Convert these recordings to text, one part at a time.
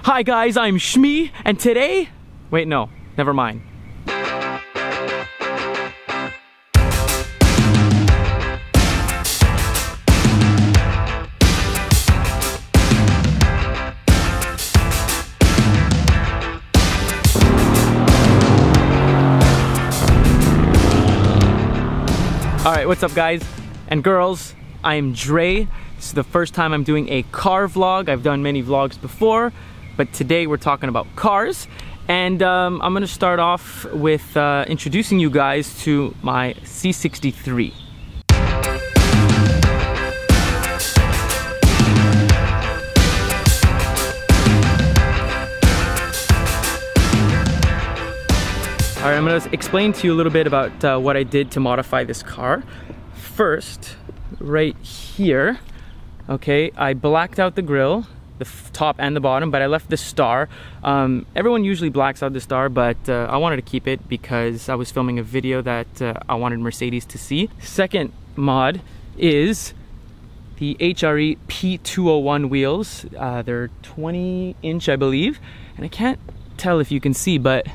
Hi guys, I'm Shmee, and today... Wait, no, never mind. Alright, what's up guys and girls? I'm Dre. This is the first time I'm doing a car vlog. I've done many vlogs before, but today we're talking about cars. And I'm gonna start off with introducing you guys to my C63. All right, I'm gonna explain to you a little bit about what I did to modify this car. First, right here, okay, I blacked out the grille, the top and the bottom, but I left the star. Everyone usually blacks out the star, but I wanted to keep it because I was filming a video that I wanted Mercedes to see. Second mod is the HRE P201 wheels. They're 20-inch, I believe, and I can't tell if you can see, but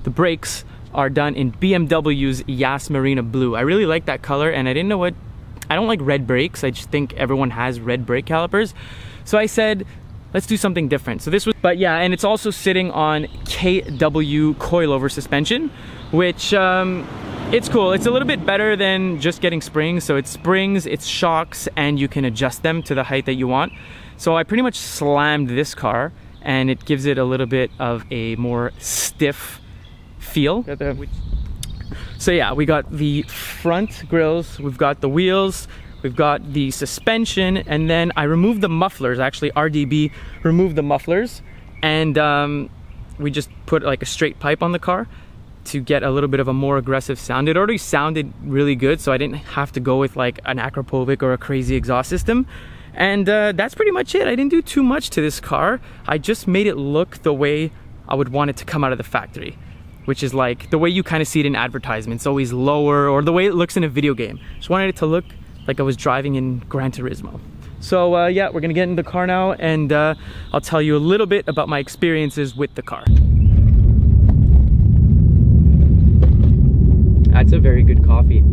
the brakes are done in BMW's Yas Marina Blue. I really like that color, and I don't like red brakes. I just think everyone has red brake calipers. So I said, let's do something different. So this was, but yeah, and it's also sitting on KW coilover suspension, which it's cool. It's a little bit better than just getting springs. So it's springs, it's shocks, and you can adjust them to the height that you want. So I pretty much slammed this car, and it gives it a little bit of a more stiff feel. So yeah, we got the front grills, we've got the wheels, we've got the suspension, and then I removed the mufflers. Actually, RDB removed the mufflers, and we just put like a straight pipe on the car to get a little bit of a more aggressive sound. It already sounded really good, so I didn't have to go with like an Akrapovic or a crazy exhaust system. And that's pretty much it. I didn't do too much to this car. I just made it look the way I would want it to come out of the factory, which is like the way you kind of see it in advertisements, always lower, or the way it looks in a video game. Just wanted it to look like I was driving in Gran Turismo. So yeah, we're gonna get in the car now, and I'll tell you a little bit about my experiences with the car. That's a very good coffee.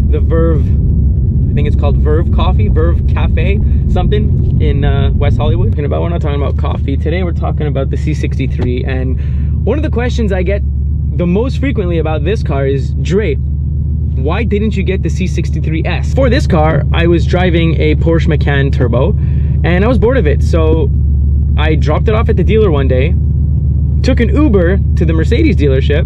The Verve, I think it's called Verve Coffee, Verve Cafe, something in West Hollywood. We're not talking about coffee. Today we're talking about the C63, and one of the questions I get the most frequently about this car is, Dre, why didn't you get the C63 S? For this car, I was driving a Porsche Macan Turbo, and I was bored of it. So I dropped it off at the dealer one day, took an Uber to the Mercedes dealership,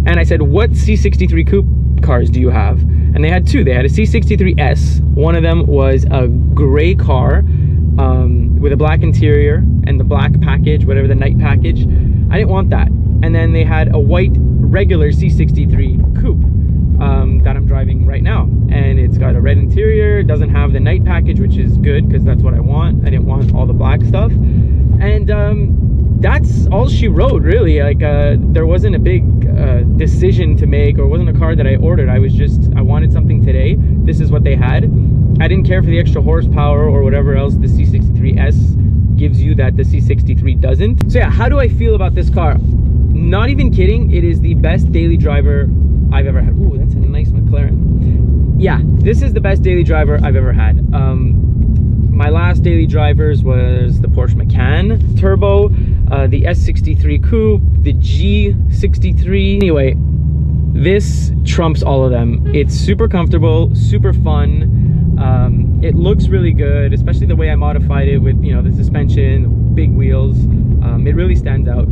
and I said, what C63 coupe cars do you have? And they had two. They had a C63 S. One of them was a gray car with a black interior and the black package, whatever the night package. I didn't want that. And then they had a white regular C63 coupe that I'm driving right now, and it's got a red interior. It doesn't have the night package, which is good because that's what I want. I didn't want all the black stuff, and that's all she wrote, really. Like there wasn't a big decision to make, or wasn't a car that I ordered. I wanted something today. This is what they had. I didn't care for the extra horsepower or whatever else the C63 S gives you that the C63 doesn't. So yeah, how do I feel about this car? Not even kidding, it is the best daily driver I've ever had. Ooh, that's a nice McLaren. Yeah, this is the best daily driver I've ever had. My last daily drivers was the Porsche Macan Turbo, the S63 Coupe, the G63. Anyway, this trumps all of them. It's super comfortable, super fun. It looks really good, especially the way I modified it with, you know, the suspension, big wheels. It really stands out.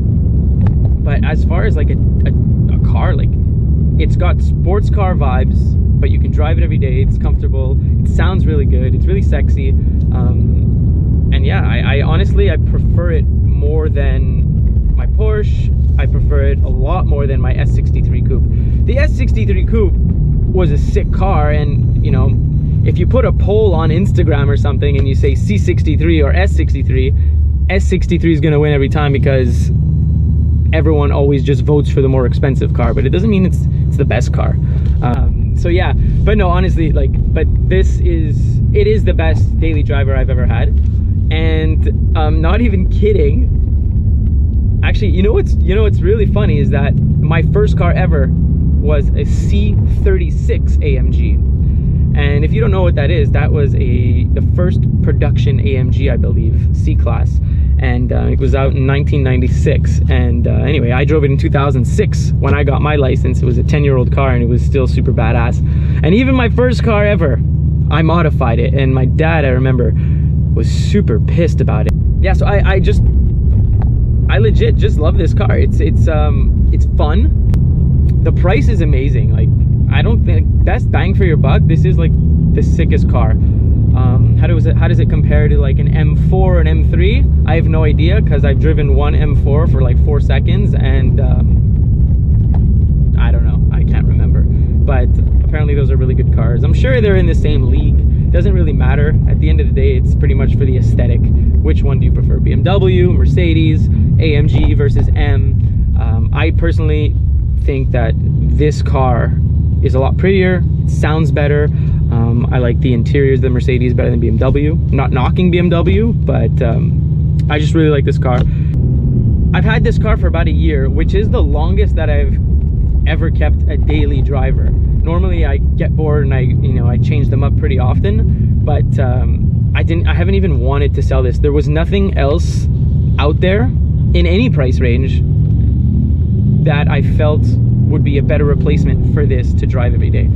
But as far as like a car, like, it's got sports car vibes, but you can drive it every day. It's comfortable. It sounds really good. It's really sexy. And yeah, I honestly, I prefer it more than my Porsche. I prefer it a lot more than my S63 Coupe. The S63 Coupe was a sick car, and you know, if you put a poll on Instagram or something and you say C63 or S63, S63 is gonna win every time because everyone always just votes for the more expensive car, but it doesn't mean it's the best car. So yeah, but no, honestly, like, but it is the best daily driver I've ever had. And Not even kidding. Actually, you know what's really funny is that my first car ever was a C63 AMG. And if you don't know what that is, that was the first production AMG, I believe, C-Class. And it was out in 1996. And anyway, I drove it in 2006 when I got my license. It was a 10-year-old car and it was still super badass. And even my first car ever, I modified it. And my dad, I remember, was super pissed about it. Yeah, so I legit just love this car. It's fun. The price is amazing. Like, I don't think best bang for your buck. This is like the sickest car. How does it compare to like an M4 or an M3? I have no idea because I've driven one M4 for like 4 seconds and I don't know. I can't remember. But apparently those are really good cars. I'm sure they're in the same league. Doesn't really matter. At the end of the day, it's pretty much for the aesthetic. Which one do you prefer? BMW, Mercedes, AMG versus M. I personally think that this car is a lot prettier. It sounds better. I like the interiors of the Mercedes better than BMW. I'm not knocking BMW, but I just really like this car. I've had this car for about a year, which is the longest that I've ever kept a daily driver. Normally I get bored and I change them up pretty often, but I haven't even wanted to sell this. There was nothing else out there in any price range that I felt would be a better replacement for this to drive every day.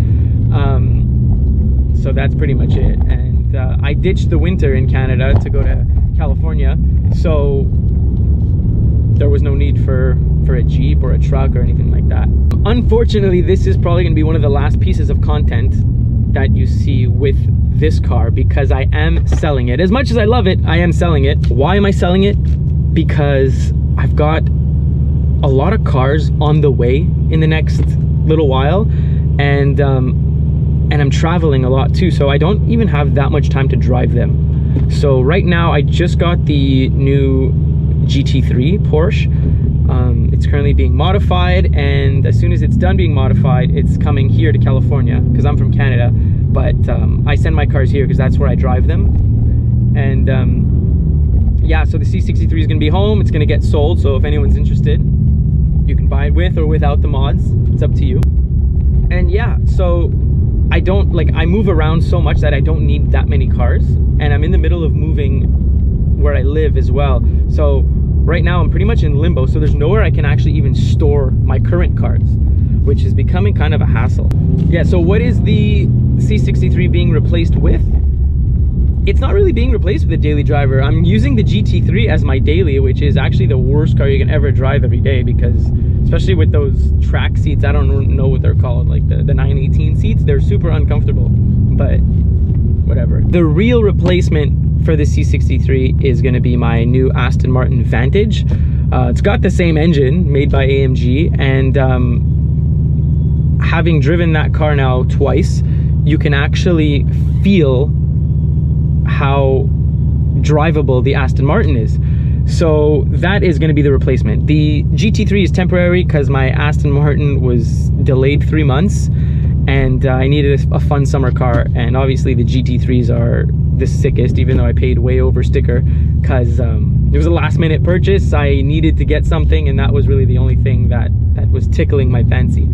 So that's pretty much it. And I ditched the winter in Canada to go to California, so there was no need for a Jeep or a truck or anything like that. Unfortunately, this is probably going to be one of the last pieces of content that you see with this car because I am selling it. As much as I love it, I am selling it. Why am I selling it? Because I've got a lot of cars on the way in the next little while, and I'm traveling a lot too, so I don't even have that much time to drive them. So right now I just got the new GT3 Porsche. It's currently being modified, and as soon as it's done being modified, it's coming here to California because I'm from Canada, but I send my cars here because that's where I drive them. And yeah, so the C63 is going to be home. It's going to get sold, so if anyone's interested, you can buy it with or without the mods. It's up to you. And yeah, so I move around so much that I don't need that many cars, and I'm in the middle of moving where I live as well. So right now I'm pretty much in limbo, so there's nowhere I can actually even store my current cars, which is becoming kind of a hassle. Yeah, so what is the C63 being replaced with? It's not really being replaced with a daily driver. I'm using the GT3 as my daily, which is actually the worst car you can ever drive every day because, especially with those track seats, I don't know what they're called, like the 918 seats, they're super uncomfortable, but whatever. The real replacement for the C63 is going to be my new Aston Martin Vantage. It's got the same engine made by AMG, and having driven that car now twice, you can actually feel how drivable the Aston Martin is. So that is going to be the replacement. The GT3 is temporary because my Aston Martin was delayed 3 months and I needed a fun summer car, and obviously the GT3s are the sickest, even though I paid way over sticker because it was a last minute purchase. I needed to get something, and that was really the only thing that was tickling my fancy.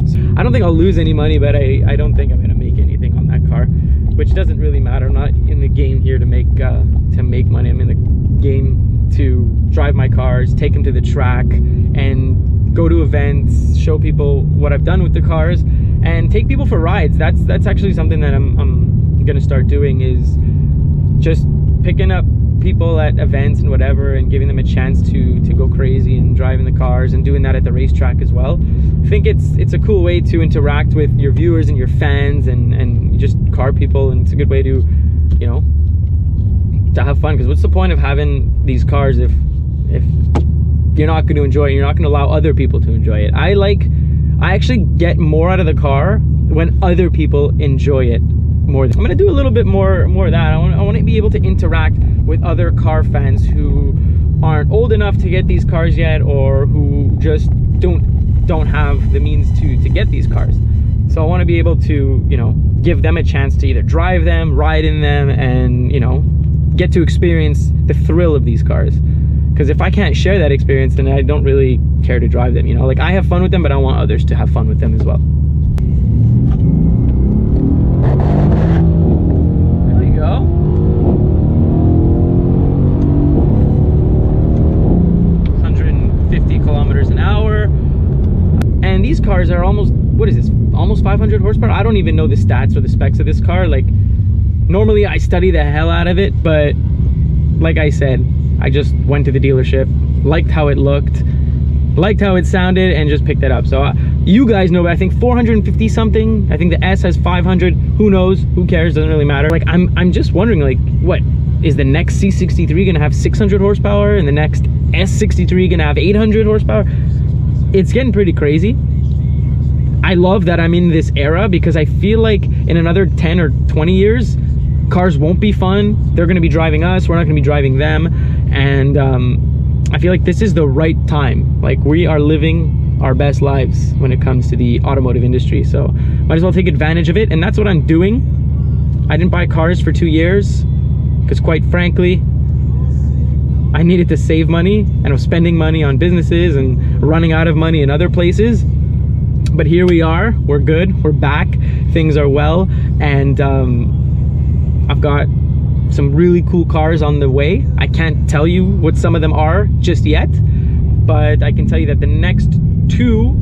So I don't think I'll lose any money, but I don't think I'm going to make anything on that car, which doesn't really matter. I'm not in the game here to make money. I'm in the game to drive my cars, take them to the track, and go to events, show people what I've done with the cars, and take people for rides. That's actually something that I'm gonna start doing, is just picking up people at events and whatever and giving them a chance to go crazy and driving the cars, and doing that at the racetrack as well. I think it's a cool way to interact with your viewers and your fans and just car people, and it's a good way to, you know, to have fun, because what's the point of having these cars if you're not going to enjoy it, you're not going to allow other people to enjoy it. I actually get more out of the car when other people enjoy it more. I'm going to do a little bit more of that. I want to be able to interact with other car fans who aren't old enough to get these cars yet, or who just don't have the means to get these cars. So I want to be able to, you know, give them a chance to either drive them, ride in them, and, you know, get to experience the thrill of these cars. Because if I can't share that experience, then I don't really care to drive them, you know? Like, I have fun with them, but I want others to have fun with them as well. There we go. 150 kilometers an hour. And these cars are almost, what is this? Almost 500 horsepower? I don't even know the stats or the specs of this car. Like, normally I study the hell out of it, but like I said, I just went to the dealership, liked how it looked, liked how it sounded, and just picked it up. So you guys know, but I think 450 something. I think the S has 500. Who knows? Who cares? Doesn't really matter. Like, I'm just wondering, like, what is the next C63 gonna have 600 horsepower, and the next S63 gonna have 800 horsepower? It's getting pretty crazy. I love that I'm in this era, because I feel like in another 10 or 20 years, cars won't be fun. They're gonna be driving us, we're not gonna be driving them. And I feel like this is the right time. Like, we are living our best lives when it comes to the automotive industry. So might as well take advantage of it. And that's what I'm doing. I didn't buy cars for 2 years because, quite frankly, I needed to save money, and I was spending money on businesses and running out of money in other places. But here we are, we're good, we're back, things are well, and I've got some really cool cars on the way. I can't tell you what some of them are just yet, but I can tell you that the next two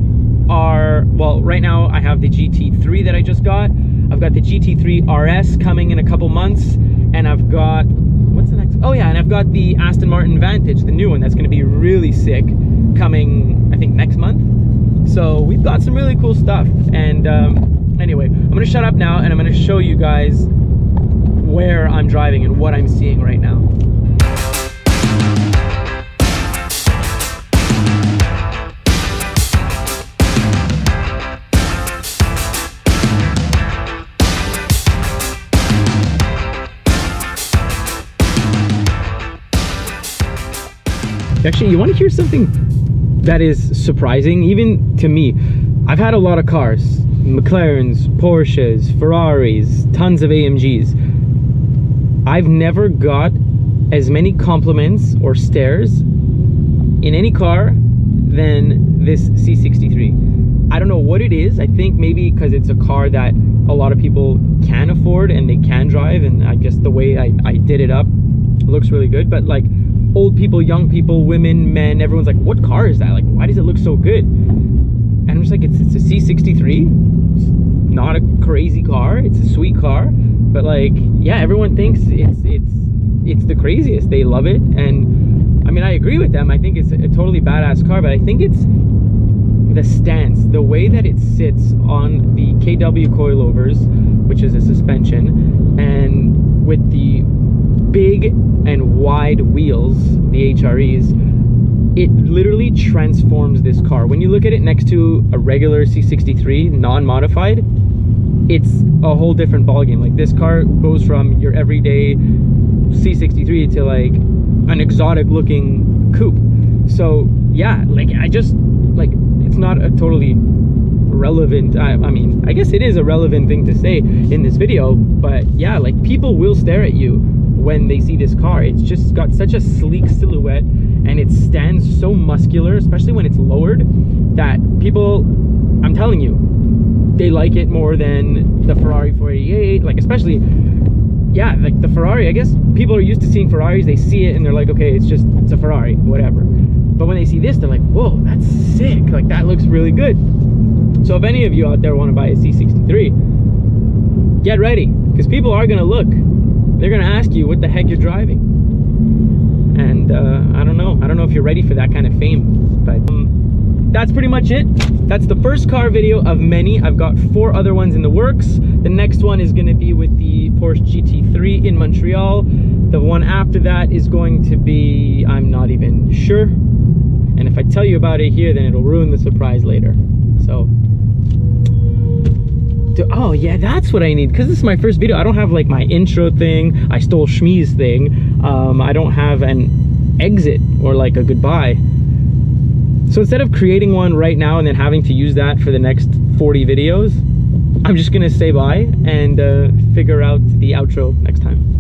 are, well, right now I have the GT3 that I just got. I've got the GT3 RS coming in a couple months, and I've got, what's the next? Oh yeah, and I've got the Aston Martin Vantage, the new one, that's gonna be really sick, coming, I think, next month. So we've got some really cool stuff. And anyway, I'm gonna shut up now, and I'm gonna show you guys where I'm driving and what I'm seeing right now. Actually, you want to hear something that is surprising, even to me? I've had a lot of cars, McLarens, Porsches, Ferraris, tons of AMGs. I've never got as many compliments or stares in any car than this C63. I don't know what it is. I think maybe because it's a car that a lot of people can afford and they can drive, and I guess the way I did it up looks really good. But like, old people, young people, women, men, everyone's like, what car is that? Like, why does it look so good? And I'm just like, it's a C63. It's not a crazy car. It's a sweet car. But like, yeah, everyone thinks it's the craziest. They love it. And I mean, I agree with them. I think it's a totally badass car, but I think it's the stance, the way that it sits on the KW coilovers, which is a suspension, and with the big and wide wheels, the HREs, it literally transforms this car. When you look at it next to a regular C63 non-modified, it's a whole different ballgame. Like, this car goes from your everyday C63 to like an exotic looking coupe. So yeah, like, I just, like, it's not a totally relevant, I mean, I guess it is a relevant thing to say in this video, but yeah, like, people will stare at you when they see this car. It's just got such a sleek silhouette, and it stands so muscular, especially when it's lowered, that people, I'm telling you, they like it more than the Ferrari 488. Like, especially, yeah, like the Ferrari, I guess people are used to seeing Ferraris, they see it and they're like, okay, it's a Ferrari, whatever. But when they see this, they're like, whoa, that's sick, like, that looks really good. So if any of you out there want to buy a C63, get ready, because people are gonna look. They're gonna ask you what the heck you're driving. And I don't know if you're ready for that kind of fame. But that's pretty much it. That's the first car video of many. I've got 4 other ones in the works. The next one is gonna be with the Porsche GT3 in Montreal. The one after that is going to be, I'm not even sure. And if I tell you about it here, then it'll ruin the surprise later. So, oh yeah, that's what I need, because this is my first video. I don't have like my intro thing, I stole Shmi's thing. I don't have an exit or like a goodbye. So instead of creating one right now and then having to use that for the next 40 videos, I'm just gonna say bye and figure out the outro next time.